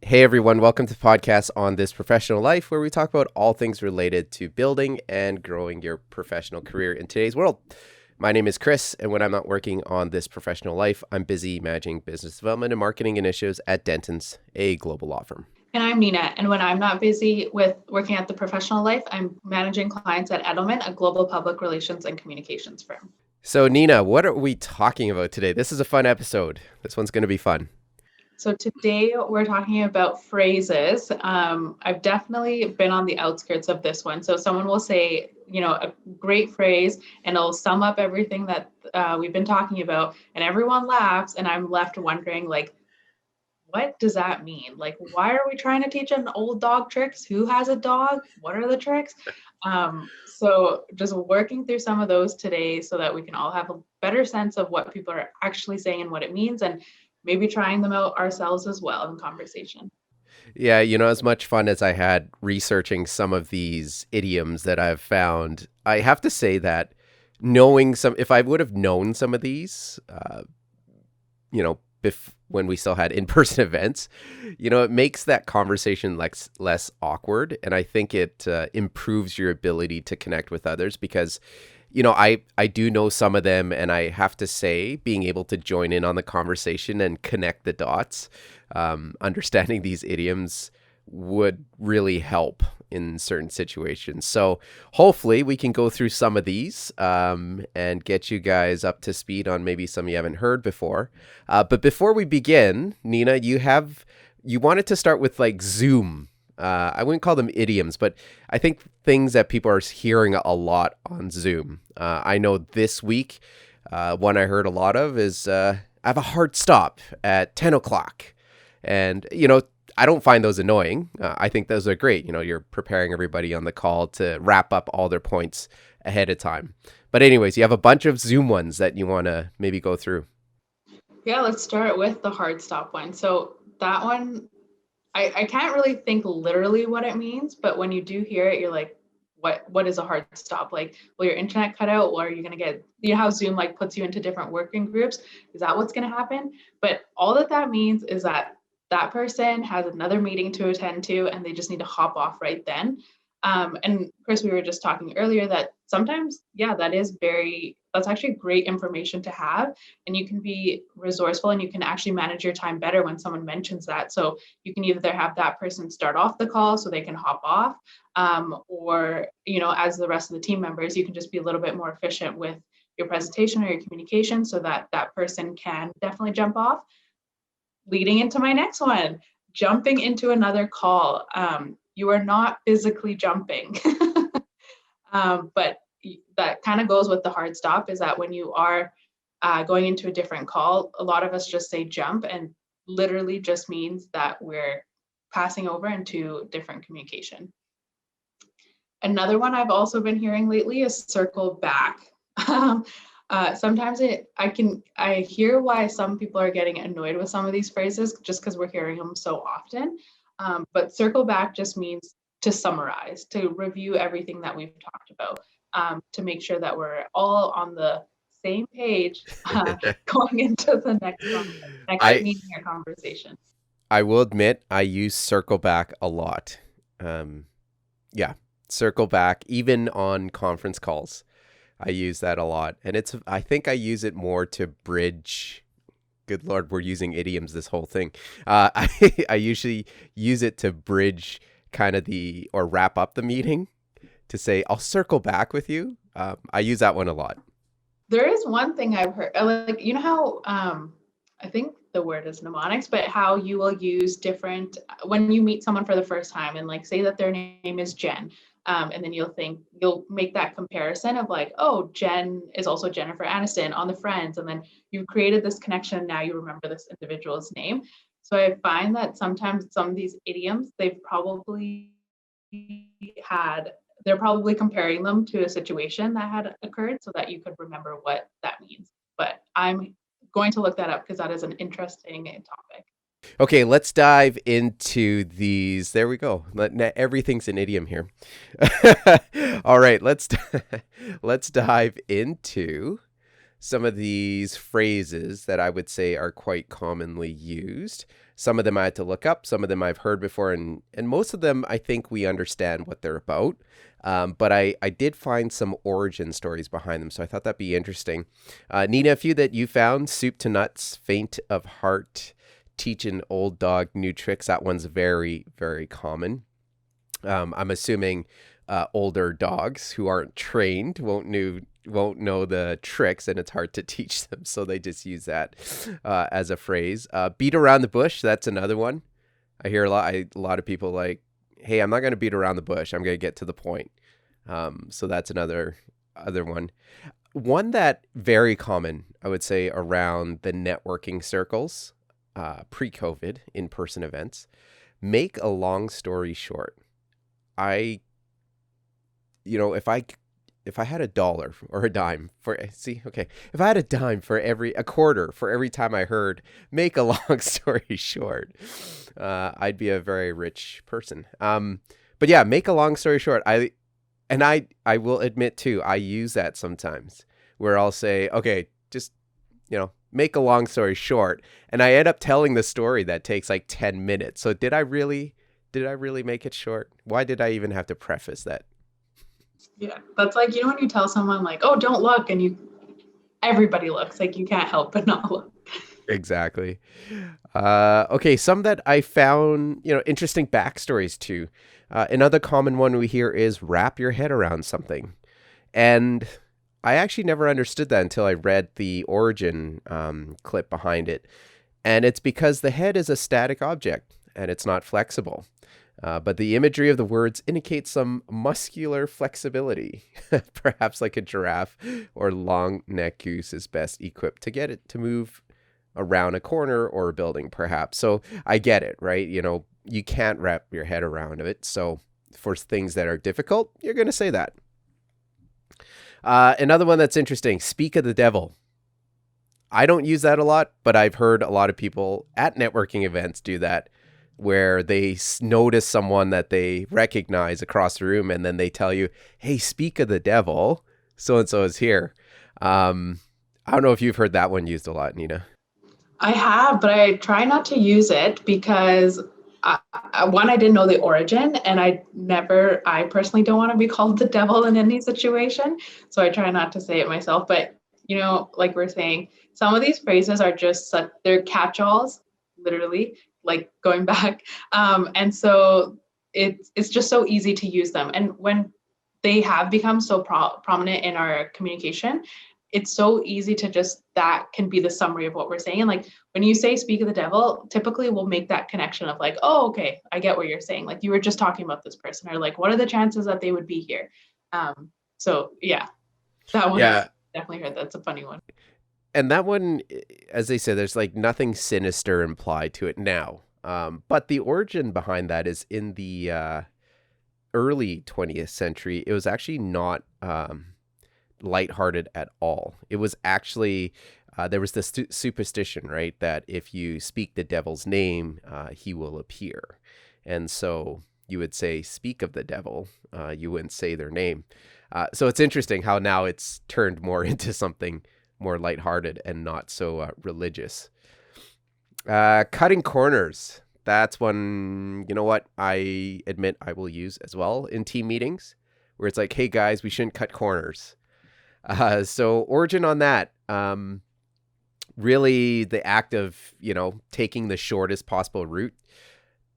Hey everyone, welcome to the podcast on This Professional Life, where we talk about all things related to building and growing your professional career in today's world. My name is Chris, and when I'm not working on This Professional Life, I'm busy managing business development and marketing initiatives at Denton's, a global law firm. And I'm Nina, and when I'm not busy with working at The Professional Life, I'm managing clients at Edelman, a global public relations and communications firm. So Nina, what are we talking about today? This is a fun episode. This one's going to be fun. So today we're talking about phrases. I've definitely been on the outskirts of this one. So someone will say, a great phrase, and it'll sum up everything that we've been talking about, and everyone laughs, and I'm left wondering, what does that mean? Why are we trying to teach an old dog tricks? Who has a dog? What are the tricks? So just working through some of those today so that we can all have a better sense of what people are actually saying and what it means, and maybe trying them out ourselves as well in conversation. Yeah, as much fun as I had researching some of these idioms that I've found, I have to say that if I would have known some of these, when we still had in-person events, it makes that conversation less awkward. And I think it improves your ability to connect with others because, I do know some of them, and I have to say being able to join in on the conversation and connect the dots, understanding these idioms would really help in certain situations. So hopefully we can go through some of these and get you guys up to speed on maybe some you haven't heard before. But before we begin, Nina, you wanted to start with Zoom. I wouldn't call them idioms, but I think things that people are hearing a lot on Zoom. I know this week, one I heard a lot of is I have a hard stop at 10 o'clock. And, I don't find those annoying. I think those are great. You're preparing everybody on the call to wrap up all their points ahead of time. But anyways, you have a bunch of Zoom ones that you want to maybe go through. Yeah, let's start with the hard stop one. So that one, I can't really think literally what it means, but when you do hear it, you're like, what is a hard stop? Will your internet cut out, or are you going to get, how Zoom puts you into different working groups? Is that what's going to happen? But all that means is that person has another meeting to attend to, and they just need to hop off right then. And Chris, we were just talking earlier that sometimes, that's actually great information to have, and you can be resourceful and you can actually manage your time better when someone mentions that. So you can either have that person start off the call so they can hop off, or, as the rest of the team members, you can just be a little bit more efficient with your presentation or your communication so that person can definitely jump off. Leading into my next one, jumping into another call. You are not physically jumping, but that kind of goes with the hard stop, is that when you are going into a different call, a lot of us just say jump, and literally just means that we're passing over into different communication. Another one I've also been hearing lately is circle back. Sometimes I hear why some people are getting annoyed with some of these phrases just because we're hearing them so often. But circle back just means to summarize, to review everything that we've talked about, to make sure that we're all on the same page going into the next meeting or conversation. I will admit I use circle back a lot. Circle back, even on conference calls. I use that a lot. And I think I use it more to bridge. Good Lord, we're using idioms this whole thing. I usually use it to bridge or wrap up the meeting, to say, I'll circle back with you. I use that one a lot. There is one thing I've heard, how, I think the word is mnemonics, but how you will use different, when you meet someone for the first time and say that their name is Jen. And then you'll make that comparison of oh, Jen is also Jennifer Aniston on the Friends. And then you've created this connection. Now you remember this individual's name. So I find that sometimes some of these idioms, they're probably comparing them to a situation that had occurred so that you could remember what that means. But I'm going to look that up because that is an interesting topic. Okay, let's dive into these. There we go. Everything's an idiom here. All right, let's dive into some of these phrases that I would say are quite commonly used. Some of them I had to look up, some of them I've heard before, and most of them I think we understand what they're about. But I did find some origin stories behind them, so I thought that'd be interesting. Nina, a few that you found: soup to nuts, faint of heart, teach an old dog new tricks. That one's very, very common. I'm assuming older dogs who aren't trained won't know the tricks, and it's hard to teach them, so they just use that as a phrase. Beat around the bush, that's another one. I hear a lot of people like, hey, I'm not going to beat around the bush, I'm going to get to the point. So that's another one. One that very common, I would say, around the networking circles, pre-COVID in-person events. Make a long story short. If I had a dollar or a dime if I had a quarter for every time I heard make a long story short, I'd be a very rich person. But yeah, make a long story short. I will admit too, I use that sometimes where I'll say, okay, just, make a long story short. And I end up telling the story that takes like 10 minutes. So did I really make it short? Why did I even have to preface that? Yeah, that's like, when you tell someone like, oh, don't look, and everybody looks, like you can't help but not look. Exactly. Okay, some that I found, interesting backstories to. Another common one we hear is wrap your head around something. And I actually never understood that until I read the origin clip behind it. And it's because the head is a static object and it's not flexible. But the imagery of the words indicates some muscular flexibility. Perhaps like a giraffe or long neck goose is best equipped to get it to move around a corner or a building, perhaps. So I get it, right? You can't wrap your head around it. So for things that are difficult, you're going to say that. Another one that's interesting, speak of the devil. I don't use that a lot, but I've heard a lot of people at networking events do that, where they notice someone that they recognize across the room, and then they tell you, hey, speak of the devil, so-and-so is here. I don't know if you've heard that one used a lot, Nina. I have, but I try not to use it because I didn't know the origin, and I personally don't want to be called the devil in any situation. So I try not to say it myself. But, like we're saying, some of these phrases are just they're catch-alls, literally, like going back. And so it's just so easy to use them. And when they have become so prominent in our communication, it's so easy to that can be the summary of what we're saying. And like when you say speak of the devil, typically we'll make that connection of like, oh, okay, I get what you're saying. Like you were just talking about this person, or like, what are the chances that they would be here? So yeah, that one, Yeah. definitely heard. That's a funny one. And that one, as they say, there's like nothing sinister implied to it now. But the origin behind that is in the early 20th century. It was actually not lighthearted at all. It was actually, there was this superstition, right? That if you speak the devil's name, he will appear. And so you would say, speak of the devil. You wouldn't say their name. So it's interesting how now it's turned more into something more lighthearted and not so religious. Cutting corners. That's one, I admit I will use as well in team meetings, where it's like, hey guys, we shouldn't cut corners. So origin on that, really the act of, taking the shortest possible route.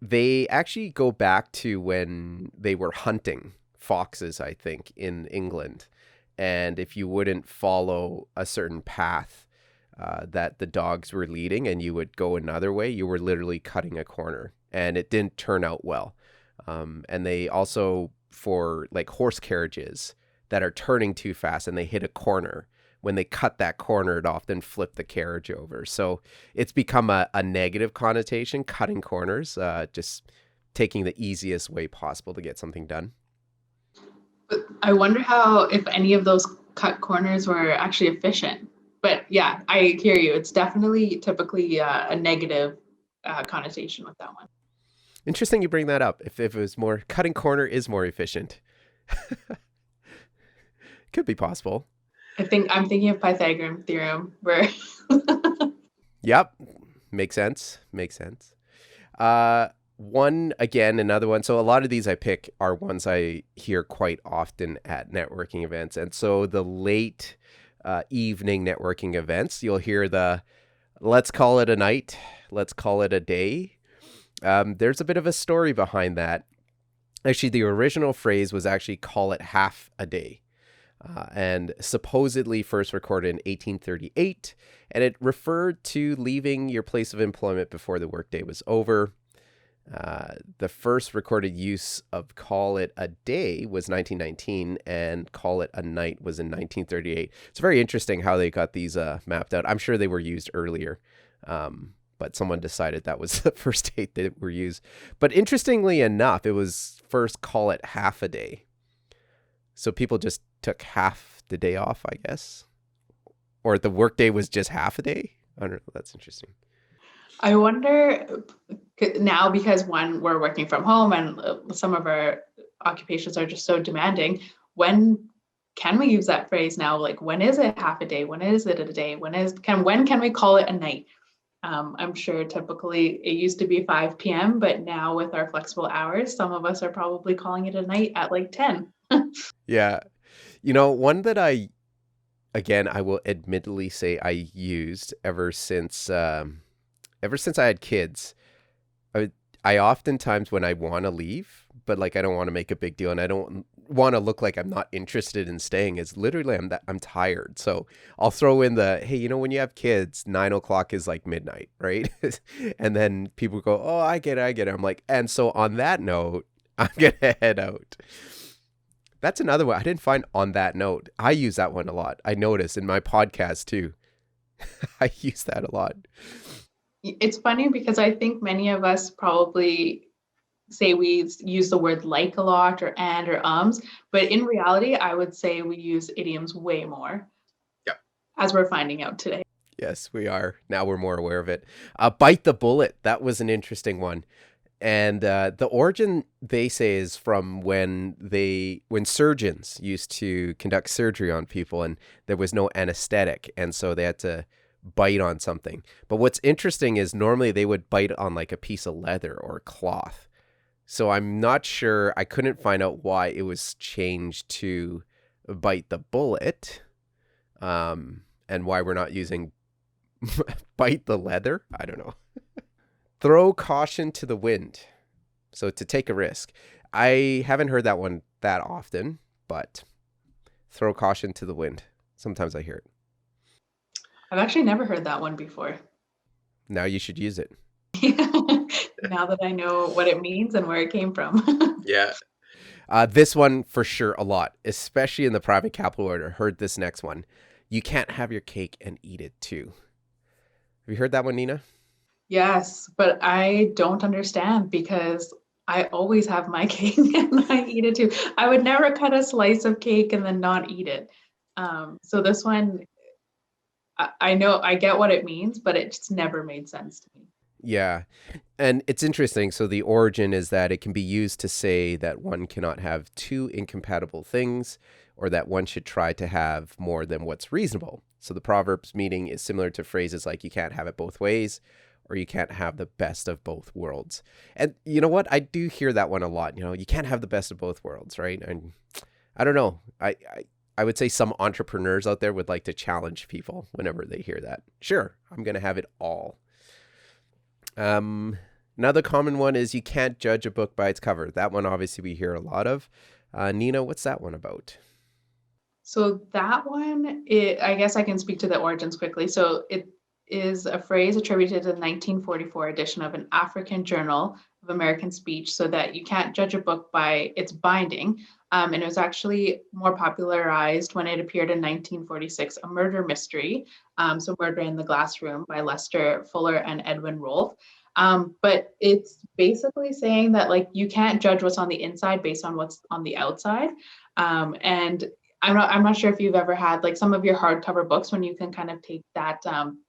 They actually go back to when they were hunting foxes, I think, in England. And if you wouldn't follow a certain path that the dogs were leading and you would go another way, you were literally cutting a corner, and it didn't turn out well. And they also, for like horse carriages that are turning too fast and they hit a corner, when they cut that corner, it often flipped the carriage over. So it's become a negative connotation, cutting corners, just taking the easiest way possible to get something done. But I wonder if any of those cut corners were actually efficient. But yeah, I hear you. It's definitely typically a negative connotation with that one. Interesting you bring that up. If it was more, cutting corner is more efficient. Could be possible. I'm thinking of Pythagorean theorem where Yep, makes sense. Makes sense. Uh, one again, another one. So a lot of these I pick are ones I hear quite often at networking events, and so the late evening networking events, you'll hear the "let's call it a night," "let's call it a day." There's a bit of a story behind that. Actually, the original phrase was actually "call it half a day." And supposedly first recorded in 1838, and it referred to leaving your place of employment before the workday was over. The first recorded use of "call it a day" was 1919, and "call it a night" was in 1938. It's very interesting how they got these mapped out. I'm sure they were used earlier, but someone decided that was the first date that were used. But interestingly enough, it was first "call it half a day." So people just took half the day off, I guess. Or the workday was just half a day. I don't know. That's interesting. I wonder now, because one, we're working from home and some of our occupations are just so demanding, when can we use that phrase now? Like, when is it half a day? When is it a day? When can we call it a night? I'm sure typically it used to be 5 p.m., but now with our flexible hours, some of us are probably calling it a night at like 10. Yeah. You know, one that again, I will admittedly say I used ever since I had kids. I, I oftentimes, when I want to leave, but like I don't want to make a big deal and I don't want to look like I'm not interested in staying, is literally I'm tired. So I'll throw in the, hey, when you have kids, 9 o'clock is like midnight, right? And then people go, oh, I get it. I'm like, and so on that note, I'm gonna head out. That's another one I didn't find. On that note, I use that one a lot. I notice in my podcast too. I use that a lot. It's funny because I think many of us probably say we use the word like a lot or and or ums, but in reality, I would say we use idioms way more, Yep. as we're finding out today. Yes, we are. Now we're more aware of it. Bite the bullet. That was an interesting one. And the origin, they say, is from when surgeons used to conduct surgery on people and there was no anesthetic, and so they had to bite on something. But what's interesting is normally they would bite on like a piece of leather or cloth. So I'm not sure. I couldn't find out why it was changed to bite the bullet, and why we're not using bite the leather. I don't know. Throw caution to the wind. So to take a risk. I haven't heard that one that often, but throw caution to the wind. Sometimes I hear it. I've actually never heard that one before. Now you should use it. Now that I know what it means and where it came from. Yeah. This one for sure a lot, especially in the private capital order. Heard this next one. You can't have your cake and eat it too. Have you heard that one, Nina? Yes, but I don't understand because I always have my cake and I eat it too. I would never cut a slice of cake and then not eat it. So this one, I know I get what it means, but it just never made sense to me. Yeah. And it's interesting. So the origin is that it can be used to say that one cannot have two incompatible things, or that one should try to have more than what's reasonable. So the proverb's meaning is similar to phrases like you can't have it both ways, or you can't have the best of both worlds. And you know what? I do hear that one a lot. You can't have the best of both worlds, right? And I don't know. I would say some entrepreneurs out there would like to challenge people whenever they hear that. Sure, I'm going to have it all. Another common one is you can't judge a book by its cover. That one obviously we hear a lot of. Nina, what's that one about? So that one, I guess I can speak to the origins quickly. So it is a phrase attributed to the 1944 edition of an African Journal of American Speech, so that you can't judge a book by its binding. And it was actually more popularized when it appeared in 1946, a murder mystery, so Murder in the Glass Room by Lester Fuller and Edwin Rolfe. But it's basically saying that like you can't judge what's on the inside based on what's on the outside. And I'm not sure if you've ever had like some of your hardcover books when you can kind of take that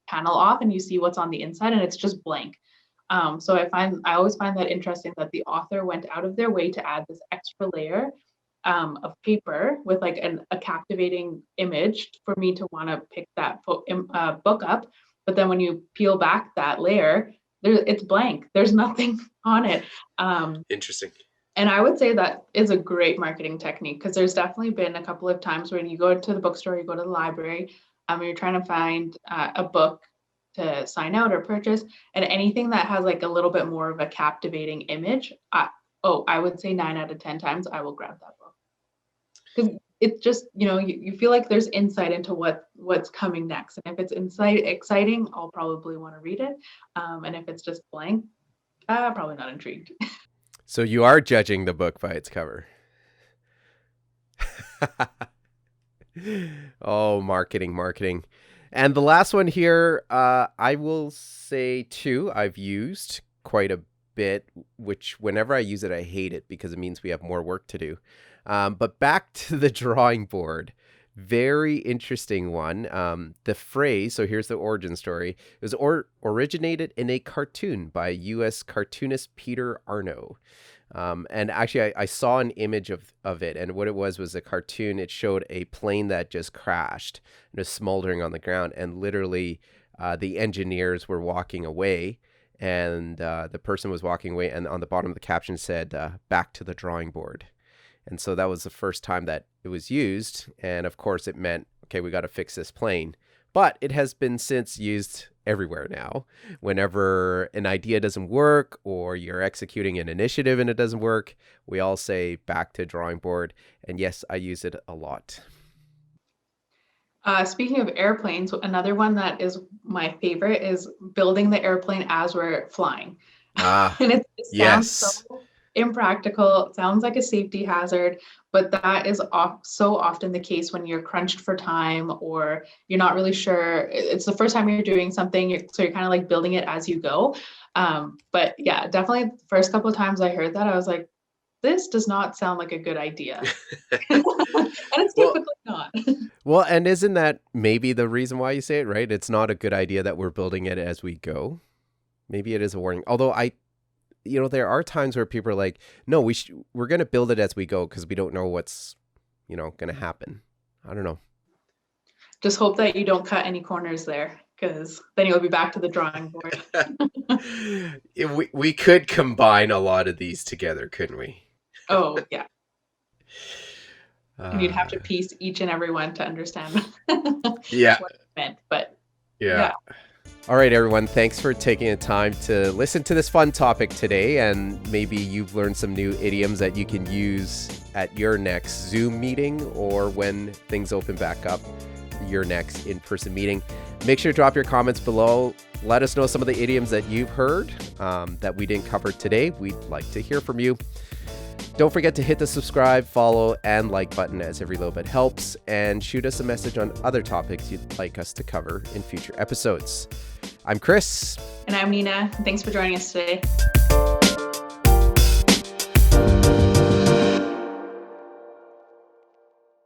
panel off and you see what's on the inside and it's just blank. So I always find that interesting that the author went out of their way to add this extra layer of paper with like a captivating image for me to want to pick that book up. But then when you peel back that layer, it's blank. There's nothing on it. Interesting. And I would say that is a great marketing technique, because there's definitely been a couple of times when you go to the bookstore, you go to the library, you're trying to find a book to sign out or purchase, and anything that has like a little bit more of a captivating image, I would say 9 out of 10 times I will grab that book, because it's just, you feel like there's insight into what's coming next, and if it's exciting, I'll probably want to read it, and if it's just blank, probably not intrigued. So you are judging the book by its cover. Oh, marketing. And the last one here, I will say too, I've used quite a bit, which whenever I use it, I hate it because it means we have more work to do. But back to the drawing board. Very interesting one. The phrase, so here's the origin story, it was originated in a cartoon by U.S. cartoonist Peter Arno. And actually, I saw an image of it, and what it was a cartoon. It showed a plane that just crashed and was smoldering on the ground, and literally the engineers were walking away, and the person was walking away, and on the bottom of the caption said, back to the drawing board. And so that was the first time that it was used. And of course it meant, okay, we got to fix this plane. But it has been since used everywhere now. Whenever an idea doesn't work or you're executing an initiative and it doesn't work, we all say back to drawing board. And yes, I use it a lot. Speaking of airplanes, another one that is my favorite is building the airplane as we're flying. And it sounds so impractical. It sounds like a safety hazard, but that is so often the case when you're crunched for time or you're not really sure. It's the first time you're doing something, so you're kind of like building it as you go. But yeah, definitely the first couple of times I heard that, I was like, this does not sound like a good idea. And it's typically not. Well, and isn't that maybe the reason why you say it, right? It's not a good idea that we're building it as we go. Maybe it is a warning. Although there are times where people are like, no, we're going to build it as we go because we don't know what's, going to happen. I don't know. Just hope that you don't cut any corners there, because then you'll be back to the drawing board. we could combine a lot of these together, couldn't we? Oh, yeah. And you'd have to piece each and every one to understand what it meant. But yeah. All right, everyone. Thanks for taking the time to listen to this fun topic today. And maybe you've learned some new idioms that you can use at your next Zoom meeting or when things open back up, your next in-person meeting. Make sure to drop your comments below. Let us know some of the idioms that you've heard that we didn't cover today. We'd like to hear from you. Don't forget to hit the subscribe, follow, and like button, as every little bit helps, and shoot us a message on other topics you'd like us to cover in future episodes. I'm Chris. And I'm Nina. Thanks for joining us today.